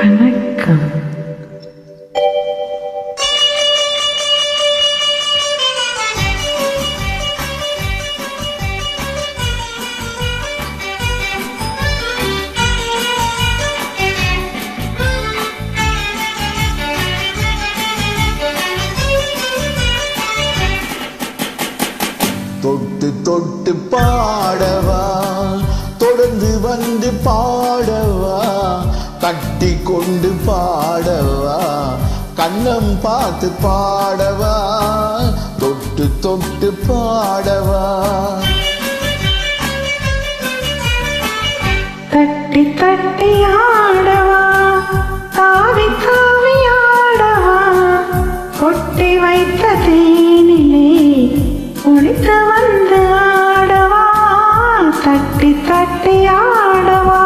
வணக்கம். தொட்டு தொட்டு பாடவா, தொடர்ந்து வந்து பாடவா, கட்டி கொண்டு பாடவா, கண்ணம் பார்த்து பாடவா, தொட்டு தொட்டு பாடவா. தட்டி தட்டி ஆடவா, தாவி தாவி ஆடவா, கொட்டி வைத்த தேனிலே குளித்து வந்து ஆடவா, தட்டி தட்டி ஆடவா.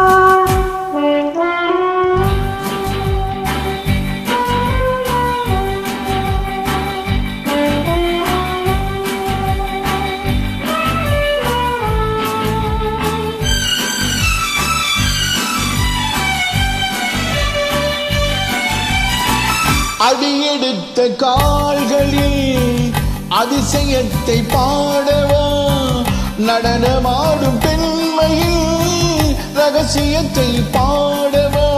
அடியெடுத்த கால்களில் அதிசயத்தை பாடவா, நடனமாடும் பெண்மையில் ரகசியத்தை பாடவா.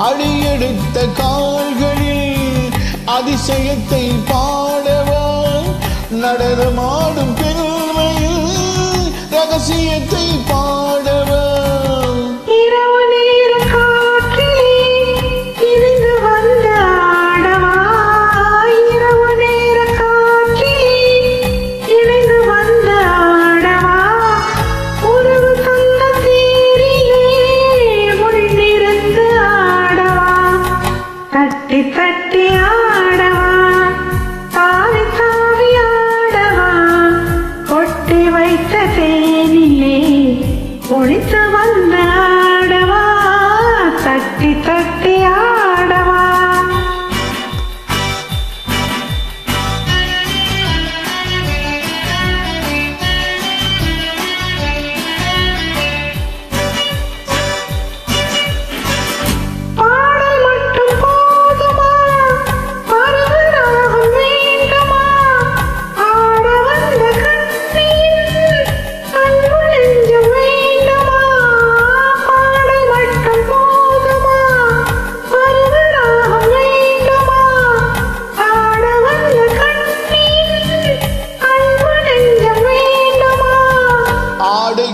அடியெடுத்த கால்களில் அதிசயத்தை பாடவா, நடனமாடும் பெண்மையில் ரகசியத்தை பாடவா. தட்டி தட்டி ஆடவா, தாவி தாவி ஆடவா, கொட்டி வைத்த தேனிலே ஒழித்து வந்த ஆடவா, தட்டி தட்டி ஆடவா.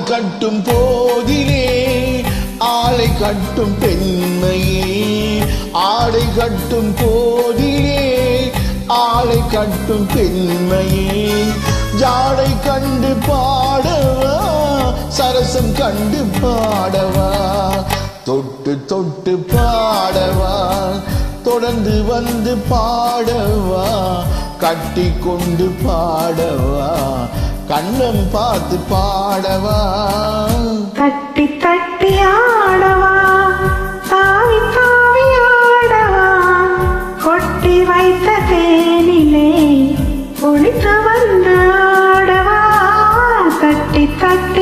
கட்டும் போதிலே ஆளை கட்டும் பெண்மையே, ஆடை கட்டும் போதிலே ஆளை கட்டும் பெண்மையே, ஜாடை கண்டு பாடவா, சரசம் கண்டு பாடவா, தொட்டு தொட்டு பாடவா, தொடர்ந்து வந்து பாடவா, கட்டி கொண்டு பாடவா, கண்ணம் பார்த்து பாடவா. தட்டி தட்டி ஆடவா, தாவி தாவி ஆடவா, கொட்டி வைத்த தேனிலே ஒழித்து வந்து ஆடவா, தட்டி தட்டி